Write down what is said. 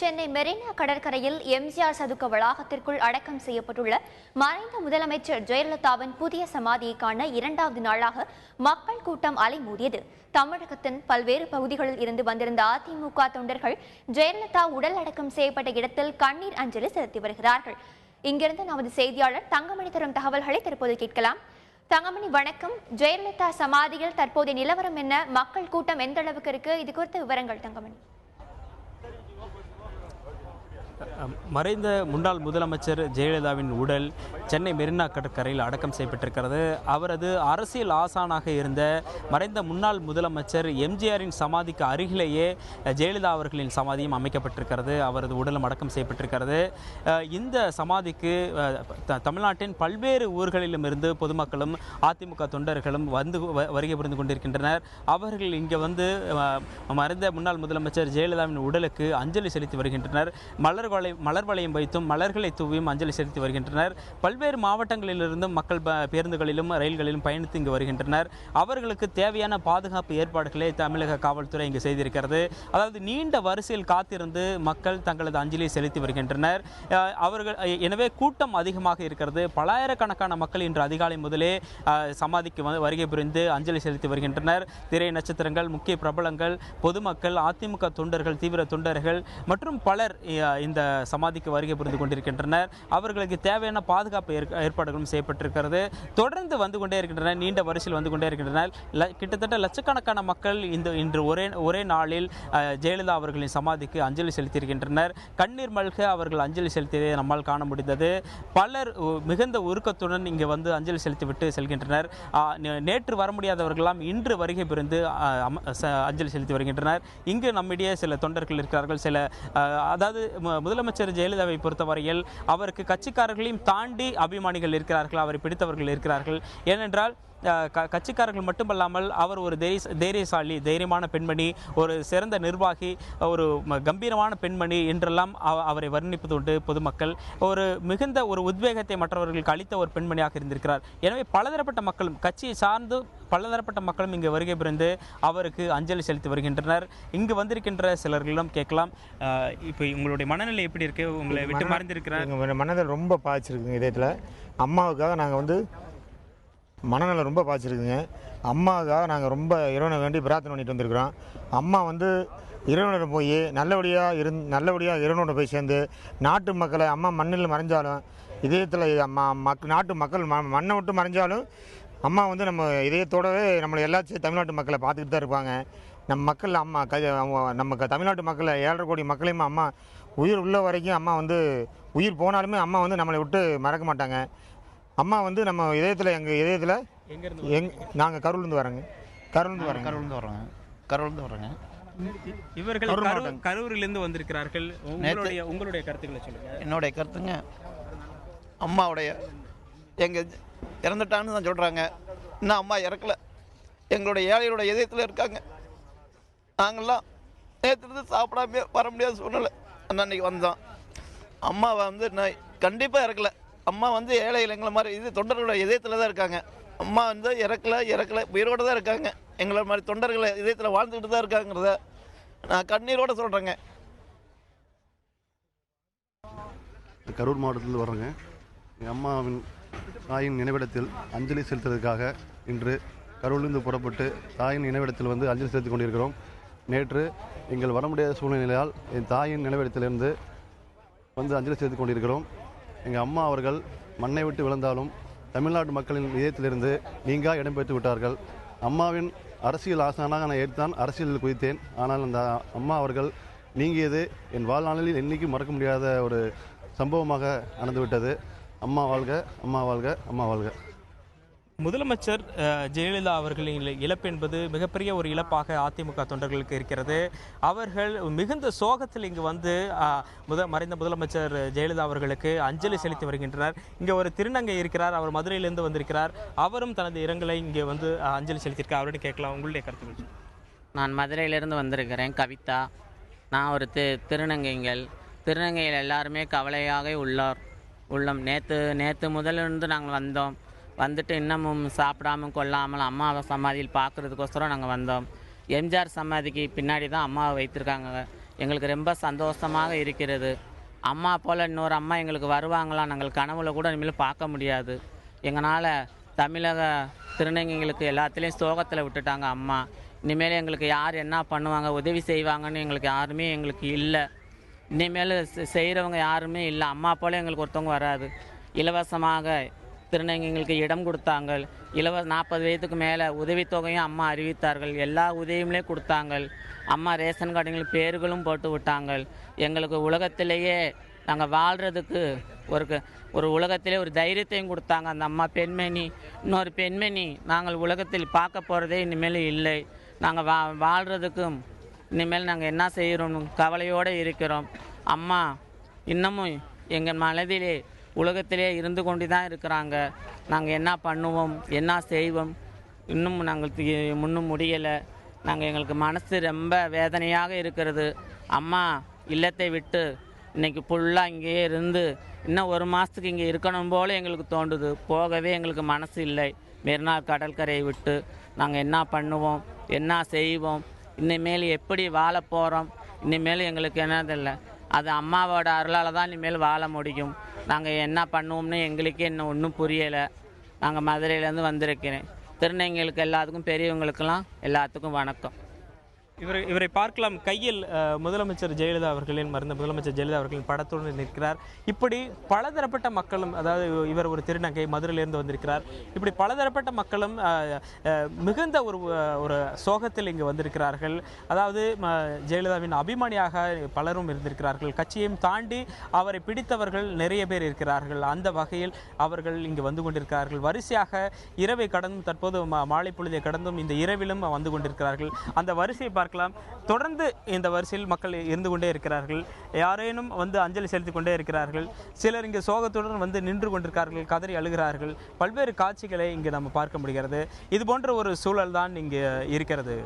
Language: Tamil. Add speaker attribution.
Speaker 1: சென்னை மெரினா கடற்கரையில் எம்ஜிஆர் சதுக்க வளாகத்திற்குள் அடக்கம் செய்யப்பட்டுள்ள மறைந்த முதலமைச்சர் ஜெயலலிதாவின் புதிய சமாதியை காண 2வது நாளாக மக்கள் கூட்டம் அலைமோதியது. தமிழகத்தின் பல்வேறு பகுதிகளில் இருந்து வந்திருந்த அதிமுக தொண்டர்கள் ஜெயலலிதா உடல் அடக்கம் செய்யப்பட்ட இடத்தில் கண்ணீர் அஞ்சலி செலுத்தி வருகிறார்கள். இங்கிருந்து நமது செய்தியாளர் தங்கமணி தரும் தகவல்களை தற்போது கேட்கலாம். தங்கமணி, வணக்கம். ஜெயலலிதா சமாதியில் தற்போதைய நிலவரம் என்ன? மக்கள் கூட்டம் எந்த அளவுக்கு இருக்கு? இது குறித்த விவரங்கள் தங்கமணி.
Speaker 2: மறைந்த முன்னாள் முதலமைச்சர் ஜெயலலிதாவின் உடல் சென்னை மெரினா கடற்கரையில் அடக்கம் செய்யப்பட்டிருக்கிறது. அவரது அரசியல் ஆசானாக இருந்த மறைந்த முன்னாள் முதலமைச்சர் எம்ஜிஆரின் சமாதிக்கு அருகிலேயே ஜெயலலிதா அவர்களின் சமாதியும் அமைக்கப்பட்டிருக்கிறது. அவரது உடலும் அடக்கம் செய்யப்பட்டிருக்கிறது. இந்த சமாதிக்கு தமிழ்நாட்டின் பல்வேறு ஊர்களிலும் இருந்து பொதுமக்களும் அதிமுக தொண்டர்களும் வருகை புரிந்து கொண்டிருக்கின்றனர். அவர்கள் இங்கே வந்து மறைந்த முன்னாள் முதலமைச்சர் ஜெயலலிதாவின் உடலுக்கு அஞ்சலி செலுத்தி வருகின்றனர். மலர் வளையம் வைத்தும் மலர்களை தூவியும் அஞ்சலி செலுத்தி வருகின்றனர். பல்வேறு மாவட்டங்களிலிருந்தும் மக்கள் பேருந்துகளிலும் ரயில்களிலும் பயணித்து இங்கு வருகின்றனர். அவர்களுக்கு தேவையான பாதுகாப்பு ஏற்பாடுகளை தமிழக காவல்துறை இங்கு செய்திருக்கிறது. அதாவது நீண்ட வரிசையில் காத்திருந்து மக்கள் தங்களது அஞ்சலியை செலுத்தி வருகின்றனர். எனவே கூட்டம் அதிகமாக இருக்கிறது. பல்லாயிரக்கணக்கான மக்கள் இன்று அதிகாலை முதலே சமாதிக்கு வருகை புரிந்து அஞ்சலி செலுத்தி வருகின்றனர். திரை நட்சத்திரங்கள், முக்கிய பிரபலங்கள், பொதுமக்கள், அதிமுக தொண்டர்கள், தீவிர தொண்டர்கள் மற்றும் பலர் இந்த சமாதிக்கு வருகை புரிந்து கொண்டிருக்கின்றனர். அவர்களுக்கு தேவையான பாதுகாப்பு ஏற்பாடுகளும் செய்யப்பட்டிருக்கிறது. தொடர்ந்து வந்து கொண்டே இருக்கின்றனர். நீண்ட வரிசையில் வந்து கொண்டே இருக்கின்றனர். கிட்டத்தட்ட லட்சக்கணக்கான மக்கள் இன்று ஒரே நாளில் ஜெயலலிதா அவர்களின் சமாதிக்கு அஞ்சலி செலுத்தியிருக்கின்றனர். கண்ணீர் மல்க அவர்கள் அஞ்சலி செலுத்தியதை நம்மால் காண முடிந்தது. பலர் மிகுந்த உருக்கத்துடன் இங்கே வந்து அஞ்சலி செலுத்திவிட்டு செல்கின்றனர். நேற்று வர முடியாதவர்களெல்லாம் இன்று வருகை புரிந்து அஞ்சலி செலுத்தி வருகின்றனர். இங்கு நம்மிடையே சில தொண்டர்கள் இருக்கிறார்கள். அதாவது முதலமைச்சர் ஜெயலலிதாவை பொறுத்தவரையில் அவருக்கு கட்சிக்காரர்களையும் தாண்டி அபிமானிகள் இருக்கிறார்கள், அவரை பிடித்தவர்கள் இருக்கிறார்கள். ஏனென்றால் கட்சிக்காரர்கள் மட்டுமல்லாமல் அவர் ஒரு தைரியசாலி, தைரியமான பெண்மணி, ஒரு சிறந்த நிர்வாகி, ஒரு கம்பீரமான பெண்மணி என்றெல்லாம் அவரை வர்ணிப்பது உண்டு பொதுமக்கள். மிகுந்த ஒரு உத்வேகத்தை மற்றவர்களுக்கு அளித்த ஒரு பெண்மணியாக இருந்திருக்கிறார். எனவே பலதரப்பட்ட மக்களும், கட்சியை சார்ந்து பலதரப்பட்ட மக்களும் இங்கு வருகை புரிந்து அவருக்கு அஞ்சலி செலுத்தி வருகின்றனர். இங்கு வந்திருக்கின்ற சிலர்களிடம் கேட்கலாம். இப்போ உங்களுடைய மனநிலை எப்படி இருக்கு? உங்களை விட்டு மறைந்திருக்கிறார்.
Speaker 3: மனதில் ரொம்ப பாய்ச்சிருக்குங்க. இதயத்தில் அம்மாவுக்காக நாங்கள் வந்து மனநலம் ரொம்ப பாய்ச்சிருக்குங்க. அம்மாவுக்காக நாங்கள் ரொம்ப இறைவனை வேண்டி பிரார்த்தனை பண்ணிட்டு வந்திருக்கிறோம். அம்மா வந்து இறைவனிடம் போய் நல்லபடியாக இறைவனோட போய் சேர்ந்து நாட்டு மக்களை, அம்மா மண்ணில் மறைஞ்சாலும் இதயத்தில் நாட்டு மக்கள் மண்ணை விட்டு மறைஞ்சாலும் அம்மா வந்து நம்ம இதயத்தோடவே நம்மளை எல்லாத்தையும் தமிழ்நாட்டு மக்களை பார்த்துக்கிட்டு தான் இருப்பாங்க. நம்ம மக்கள் நம்ம தமிழ்நாட்டு மக்களை 7.5 கோடி மக்களையும் அம்மா உயிர் உள்ள வரைக்கும் அம்மா வந்து உயிர் போனாலுமே அம்மா வந்து நம்மளை விட்டு மறக்க மாட்டாங்க. அம்மா வந்து நம்ம இதயத்தில், எங்கள் இதயத்தில் நாங்கள் கரூர்லேருந்து வரோங்க.
Speaker 2: இவர்கள் கரூரிலிருந்து வந்திருக்கிறார்கள். உங்களுடைய கருத்துக்களை சொல்லுங்கள்.
Speaker 4: என்னுடைய கருத்துங்க, அம்மாவுடைய எங்கள் இறந்துட்டான்னு தான் சொல்கிறாங்க. இன்னும் அம்மா இறக்கலை. எங்களுடைய ஏழையோட இதயத்தில் இருக்காங்க. நாங்கள்லாம் நேற்று சாப்பிடாம வர முடியாத சூழ்நிலை. அன்னைக்கு வந்தோம். அம்மாவை வந்து நான் கண்டிப்பாக இறக்கலை. அம்மா வந்து ஏழைகள் எங்களை மாதிரி தொண்டர்களோட இதயத்தில் தான் இருக்காங்க. அம்மா வந்து இறக்கலை உயிரோடு தான் இருக்காங்க. எங்களை மாதிரி தொண்டர்களை இதயத்தில் வாழ்ந்துக்கிட்டு தான் இருக்காங்கிறத நான் கண்ணீரோடு சொல்கிறேங்க.
Speaker 5: கரூர் மாவட்டத்தில் வர்றேங்க. எங்கள் அம்மாவின் தாயின் நினைவிடத்தில் அஞ்சலி செலுத்துவதற்காக இன்று கரூரிலிருந்து புறப்பட்டு தாயின் நினைவிடத்தில் வந்து அஞ்சலி செலுத்திக் கொண்டிருக்கிறோம். நேற்று எங்கள் வர முடியாத சூழ்நிலையால் என் தாயின் நினைவிடத்திலிருந்து வந்து அஞ்சலி செலுத்திக் கொண்டிருக்கிறோம். எங்கள் அம்மா அவர்கள் மண்ணை விட்டு விழுந்தாலும் தமிழ்நாட்டு மக்களின் இதயத்திலிருந்து நீங்கா இடம்பெற்று விட்டார்கள். அம்மாவின் அரசியல் ஆசானாக நான் ஏற்றான் அரசியலில் குதித்தேன். ஆனால் அந்த அம்மா அவர்கள் நீங்கியது என் வாழ்நாளில் என்றைக்கும் மறக்க முடியாத ஒரு சம்பவமாக நடந்துவிட்டது. அம்மா வாழ்க, அம்மா வாழ்க, அம்மா வாழ்க.
Speaker 2: முதலமைச்சர் ஜெயலலிதா அவர்களின் இழப்பு என்பது மிகப்பெரிய ஒரு இழப்பாக அதிமுக தொண்டர்களுக்கு இருக்கிறது. அவர்கள் மிகுந்த சோகத்தில் இங்கு வந்து மறைந்த முதலமைச்சர் ஜெயலலிதா அவர்களுக்கு அஞ்சலி செலுத்தி வருகின்றனர். இங்கே ஒரு திருநங்கை இருக்கிறார், அவர் மதுரையிலிருந்து வந்திருக்கிறார். அவரும் தனது இரங்கலை இங்கே வந்து அஞ்சலி செலுத்தியிருக்கார். அவருடைய கேட்கலாம், உங்களுடைய கருத்துக்கள்.
Speaker 6: நான் மதுரையிலிருந்து வந்திருக்கிறேன். கவிதா. நான் ஒரு திருநங்கைகள் எல்லாருமே கவலையாக உள்ளோம். நேற்று முதலிருந்து நாங்கள் வந்தோம். வந்துட்டு இன்னமும் சாப்பிடாமல் கொள்ளாமல் அம்மாவை சமாதியில் பார்க்குறதுக்கோசரம் நாங்கள் வந்தோம். எம்ஜிஆர் சமாதிக்கு பின்னாடி தான் அம்மாவை வைத்திருக்காங்க. எங்களுக்கு ரொம்ப சந்தோஷமாக இருக்கிறது. அம்மா போல் இன்னொரு அம்மா எங்களுக்கு வருவாங்களா, நாங்கள் கனவுல கூட இனிமேல் பார்க்க முடியாது. எங்களால் தமிழக திருநங்கைகளுக்கு எல்லாத்துலேயும் சோகத்தில் விட்டுட்டாங்க அம்மா. இனிமேல் எங்களுக்கு யார் என்ன பண்ணுவாங்க, உதவி செய்வாங்கன்னு எங்களுக்கு யாருமே எங்களுக்கு இல்லை. இனிமேல் செய்கிறவங்க யாருமே இல்லை. அம்மா போல் எங்களுக்கு ஒருத்தவங்க வராது. இலவசமாக திருநங்கைகளுக்கு இடம் கொடுத்தாங்க. 40 வயதுக்கு மேலே உதவித்தொகையும் அம்மா அறிவித்தார்கள். எல்லா உதவியுமே கொடுத்தாங்க. அம்மா ரேஷன் கார்டுங்களுக்கு பேர்களும் போட்டு விட்டாங்க. எங்களுக்கு உலகத்திலேயே நாங்கள் வாழ்கிறதுக்கு ஒரு உலகத்திலே ஒரு தைரியத்தையும் கொடுத்தாங்க அந்த அம்மா. பெண்மணி இன்னொரு பெண்மணி நாங்கள் உலகத்தில் பார்க்க போகிறதே இனிமேல் இல்லை. நாங்கள் வாழ்கிறதுக்கும் இனிமேல் நாங்கள் என்ன செய்கிறோம் கவலையோடு இருக்கிறோம். அம்மா இன்னமும் எங்கள் மனதிலே உலகத்திலே இருந்து கொண்டு தான் இருக்கிறாங்க. நாங்கள் என்ன பண்ணுவோம், என்ன செய்வோம், இன்னும் நாங்கள் முன்னும் முடியலை. எங்களுக்கு மனசு ரொம்ப வேதனையாக இருக்கிறது. அம்மா இல்லத்தை விட்டு இன்றைக்கி ஃபுல்லாக இங்கேயே இருந்து இன்னும் 1 மாதத்துக்கு இங்கே இருக்கணும் போல் எங்களுக்கு தோன்றுது. போகவே எங்களுக்கு மனசு இல்லை. மெரினா கடற்கரையை விட்டு நாங்கள் என்ன பண்ணுவோம், என்ன செய்வோம், இனிமேல் எப்படி வாழ போகிறோம், இனிமேல் எங்களுக்கு என்னதில்லை. அது அம்மாவோட அருளால் தான் இனிமேல் வாழ முடியும். நாங்கள் என்ன பண்ணுவோம்னு எங்களுக்கே இன்னும் ஒன்றும் புரியலை. நாங்கள் மதுரையிலேருந்து வந்திருக்கிறேன். திருநங்கைகளுக்கு எல்லாத்துக்கும் பெரியவங்களுக்கெல்லாம் எல்லாத்துக்கும் வணக்கம்.
Speaker 2: இவரை பார்க்கலாம். கையில் முதலமைச்சர் ஜெயலலிதா அவர்களின் மறைந்த முதலமைச்சர் ஜெயலலிதா அவர்களின் படத்துடன் நிற்கிறார். இப்படி பலதரப்பட்ட மக்களும், அதாவது இவர் ஒரு திருநங்கை, மதுரையிலிருந்து வந்திருக்கிறார். இப்படி பலதரப்பட்ட மக்களும் மிகுந்த ஒரு சோகத்தில் இங்கு வந்திருக்கிறார்கள். அதாவது ஜெயலலிதாவின் அபிமானியாக பலரும் இருந்திருக்கிறார்கள். கட்சியையும் தாண்டி அவரை பிடித்தவர்கள் நிறைய பேர் இருக்கிறார்கள். அந்த வகையில் அவர்கள் இங்கு வந்து கொண்டிருக்கிறார்கள். வரிசையாக இரவை கடந்தும் தற்போது மாலை பொழுதை கடந்தும் இந்த இரவிலும் வந்து கொண்டிருக்கிறார்கள். அந்த வரிசையை பார்க்கலாம். தொடர்ந்து இந்த வரிசையில் மக்கள் இருந்து கொண்டே இருக்கிறார்கள். யாரேனும் வந்து அஞ்சலி செலுத்திக் கொண்டே இருக்கிறார்கள். சிலர் இங்கு சோகத்துடன் வந்து நின்று கொண்டிருக்கிறார்கள், கதறி அழுகிறார்கள். பல்வேறு காட்சிகளை இங்கு நம்ம பார்க்க முடிகிறது. இது போன்ற ஒரு சூழல் தான் இங்கு இருக்கிறது.